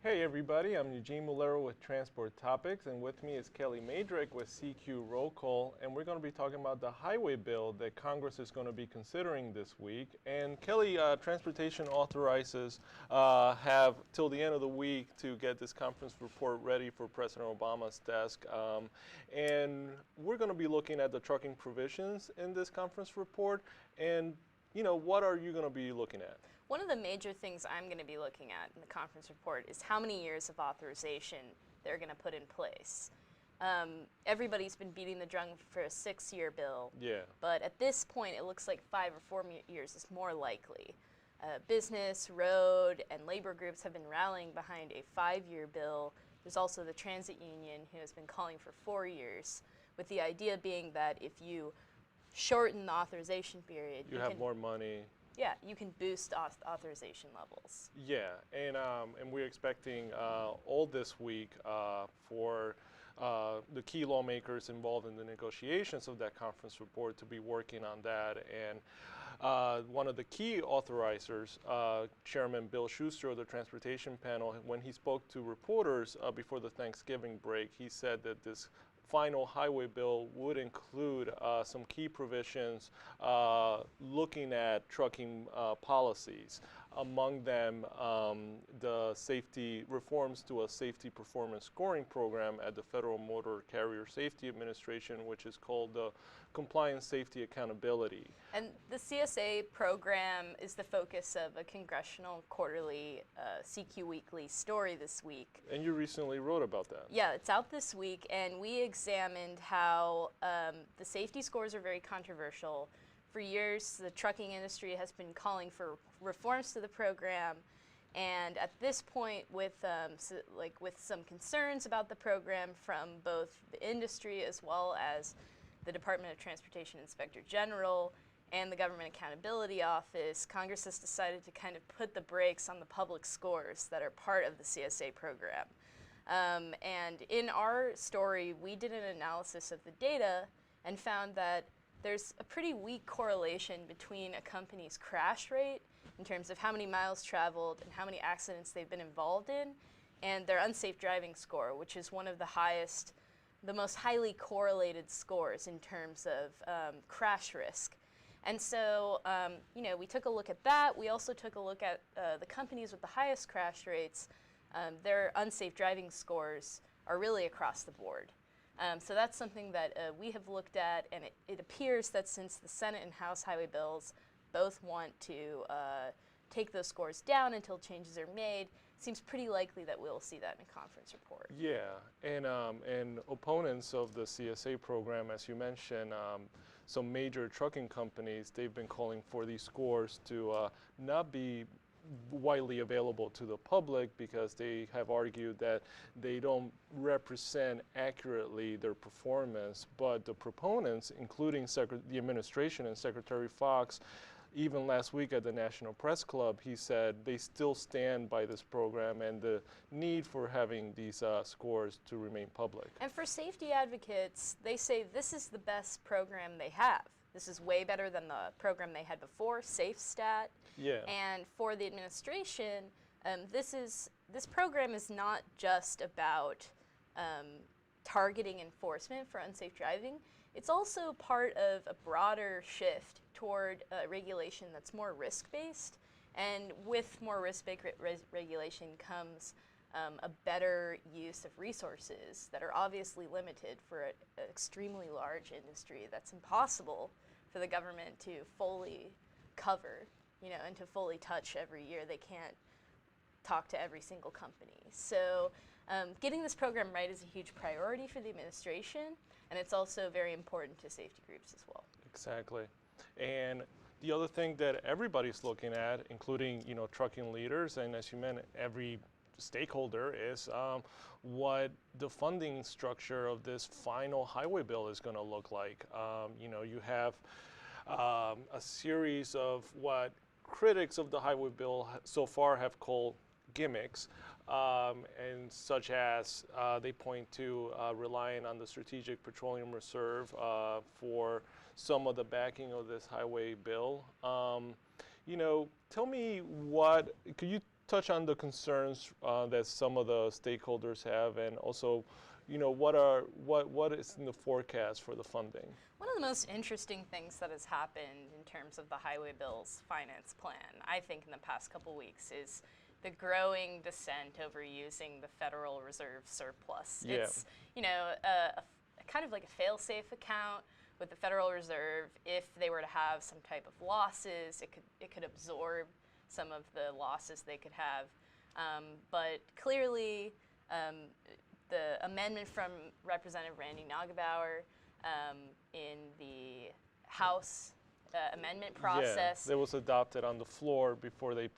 Hey everybody, I'm Eugene Mulero with Transport Topics, and with me is Kellie Mejdrich with CQ Roll Call, and we're going to be talking about the highway bill that Congress is going to be considering this week. And Kellie, transportation authorizes have till the end of the week to get this conference report ready for President Obama's desk, and we're going to be looking at the trucking provisions in this conference report. And what are you going to be looking at? One of the major things I'm going to be looking at in the conference report is how many years of authorization they're going to put in place. Everybody's been beating the drum for a 6-year bill, but at this point it looks like 5 or 4 years is more likely. Business, road, and labor groups have been rallying behind a 5-year bill. There's also the transit union who has been calling for 4 years, with the idea being that if you shorten the authorization period, you have more money. Yeah, you can boost authorization levels. Yeah, and we're expecting all this week for the key lawmakers involved in the negotiations of that conference report to be working on that. And one of the key authorizers, Chairman Bill Schuster of the Transportation Panel, when he spoke to reporters before the Thanksgiving break, he said that this final highway bill would include some key provisions looking at trucking policies. Among them, the safety reforms to a safety performance scoring program at the Federal Motor Carrier Safety Administration, which is called the Compliance Safety Accountability. And the CSA program is the focus of a congressional quarterly CQ Weekly story this week. And you recently wrote about that. Yeah, it's out this week, and we examined how the safety scores are very controversial. For years, the trucking industry has been calling for reforms to the program, and at this point, with some concerns about the program from both the industry as well as the Department of Transportation Inspector General and the Government Accountability Office, Congress has decided to kind of put the brakes on the public scores that are part of the CSA program. And in our story, we did an analysis of the data and found that there's a pretty weak correlation between a company's crash rate in terms of how many miles traveled and how many accidents they've been involved in, and their unsafe driving score, which is one of the most highly correlated scores in terms of crash risk. And so, we took a look at that. We also took a look at the companies with the highest crash rates. Their unsafe driving scores are really across the board. So that's something that we have looked at, and it appears that since the Senate and House highway bills both want to take those scores down until changes are made, it seems pretty likely that we'll see that in a conference report. Yeah, and opponents of the CSA program, as you mentioned, some major trucking companies, they've been calling for these scores to not be widely available to the public because they have argued that they don't represent accurately their performance. But the proponents, including the administration and Secretary Fox, even last week at the National Press Club, he said they still stand by this program and the need for having these scores to remain public. And for safety advocates, they say this is the best program they have. This is way better than the program they had before, SafeStat. Yeah. And for the administration, this program is not just about targeting enforcement for unsafe driving. It's also part of a broader shift toward regulation that's more risk-based. And with more risk-based regulation comes a better use of resources that are obviously limited for an extremely large industry that's impossible for the government to fully cover, and to fully touch every year. They can't talk to every single company. So getting this program right is a huge priority for the administration, and it's also very important to safety groups as well. Exactly. And the other thing that everybody's looking at, including trucking leaders, and as you mentioned, every stakeholder, is what the funding structure of this final highway bill is going to look like. You have a series of what critics of the highway bill so far have called gimmicks, and such as they point to relying on the Strategic Petroleum Reserve for some of the backing of this highway bill. Tell me could you touch on the concerns that some of the stakeholders have, and also, what is in the forecast for the funding? One of the most interesting things that has happened in terms of the highway bill's finance plan, I think, in the past couple weeks is the growing dissent over using the Federal Reserve surplus. Yeah. It's, a kind of like a fail-safe account with the Federal Reserve. If they were to have some type of losses, it could absorb some of the losses they could have. But clearly, the amendment from Representative Randy Nagebauer in the House amendment process. Yeah, it was adopted on the floor before the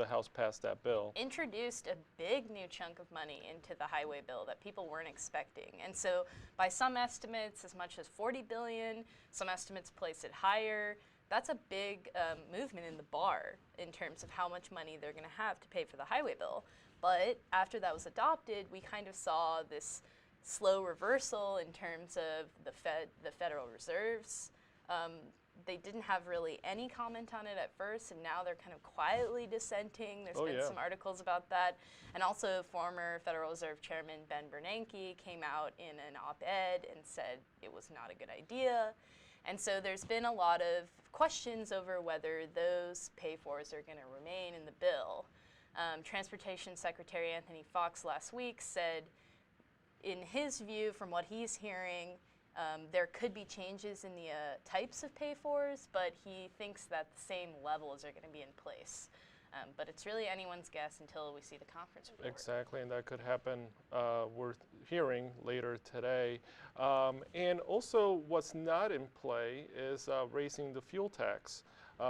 House passed that bill. Introduced a big new chunk of money into the highway bill that people weren't expecting. And so by some estimates, as much as $40 billion, some estimates place it higher. That's a big movement in the bar in terms of how much money they're going to have to pay for the highway bill. But after that was adopted, we kind of saw this slow reversal in terms of the Federal Reserves. They didn't have really any comment on it at first, and now they're kind of quietly dissenting. There's been some articles about that. And also former Federal Reserve Chairman Ben Bernanke came out in an op-ed and said it was not a good idea. And so there's been a lot of questions over whether those pay-fors are going to remain in the bill. Transportation Secretary Anthony Fox last week said, in his view, from what he's hearing, there could be changes in the types of pay-fors, but he thinks that the same levels are going to be in place. But it's really anyone's guess until we see the conference report. Exactly, and that could happen, we're hearing later today. And also what's not in play is raising the fuel tax,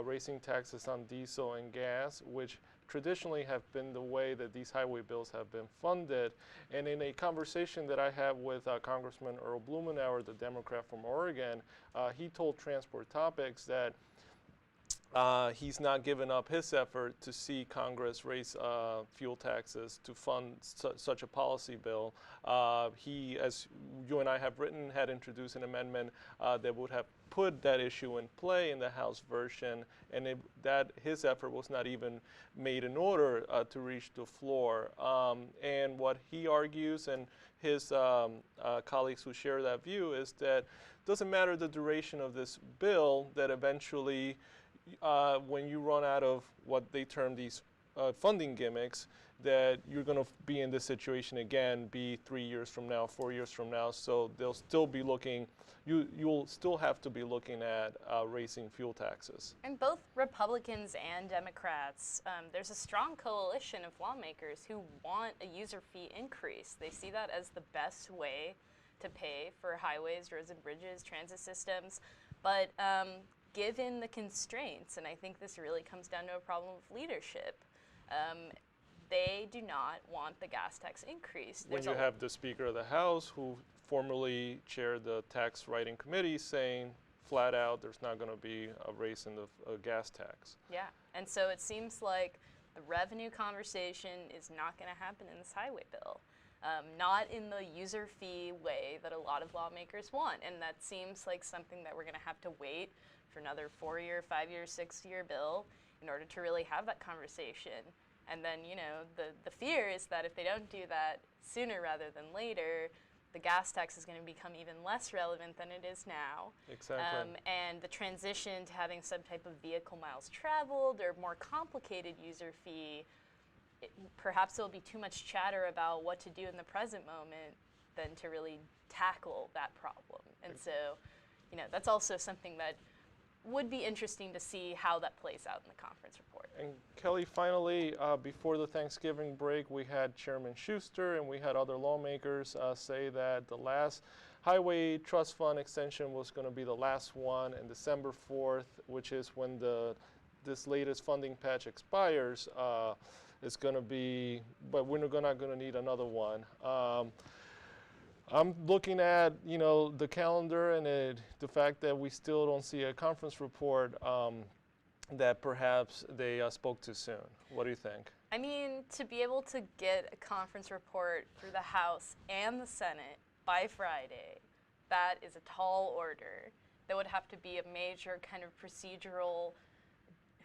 raising taxes on diesel and gas, which traditionally have been the way that these highway bills have been funded. And in a conversation that I had with Congressman Earl Blumenauer, the Democrat from Oregon, he told Transport Topics that he's not given up his effort to see Congress raise fuel taxes to fund such a policy bill. He, as you and I have written, had introduced an amendment that would have put that issue in play in the House version, and that his effort was not even made in order to reach the floor. And what he argues, and his colleagues who share that view, is that it doesn't matter the duration of this bill, that eventually when you run out of what they term these funding gimmicks, that you're going to be in this situation again, be 3 years from now, 4 years from now. So they'll still be looking, you'll still have to be looking at raising fuel taxes. And both Republicans and Democrats, there's a strong coalition of lawmakers who want a user fee increase. They see that as the best way to pay for highways, roads and bridges, transit systems. But given the constraints, and I think this really comes down to a problem of leadership, they do not want the gas tax increase. When you have the Speaker of the House, who formerly chaired the tax writing committee, saying flat out there's not going to be a raise in the gas tax. Yeah, and so it seems like the revenue conversation is not going to happen in this highway bill. Not in the user fee way that a lot of lawmakers want, and that seems like something that we're going to have to wait for another 4-year, 5-year, 6-year bill in order to really have that conversation. And then, the fear is that if they don't do that sooner rather than later, the gas tax is going to become even less relevant than it is now. Exactly. And the transition to having some type of vehicle miles traveled or more complicated user fee, perhaps there'll be too much chatter about what to do in the present moment than to really tackle that problem. And so, that's also something that would be interesting to see how that plays out in the conference report. And Kellie, finally, before the Thanksgiving break, we had Chairman Schuster and we had other lawmakers say that the last Highway Trust Fund extension was going to be the last one, and December 4th, which is when this latest funding patch expires, is going to be, but we're not going to need another one. I'm looking at, the calendar and the fact that we still don't see a conference report, that perhaps they spoke too soon. What do you think? I mean, to be able to get a conference report through the House and the Senate by Friday, that is a tall order. There would have to be a major kind of procedural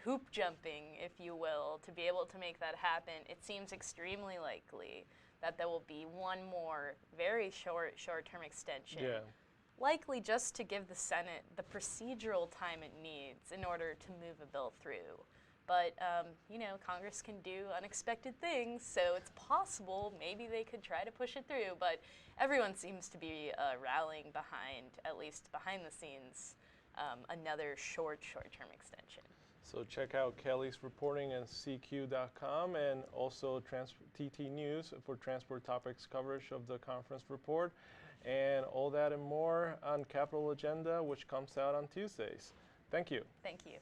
hoop jumping, if you will, to be able to make that happen, it seems extremely likely that there will be one more very short-term extension, likely just to give the Senate the procedural time it needs in order to move a bill through. But, you know, Congress can do unexpected things, so it's possible maybe they could try to push it through, but everyone seems to be rallying behind, at least behind the scenes, another short-term extension. So check out Kellie's reporting at CQ.com and also TT News for Transport Topics coverage of the conference report, and all that and more on Capitol Agenda, which comes out on Tuesdays. Thank you. Thank you.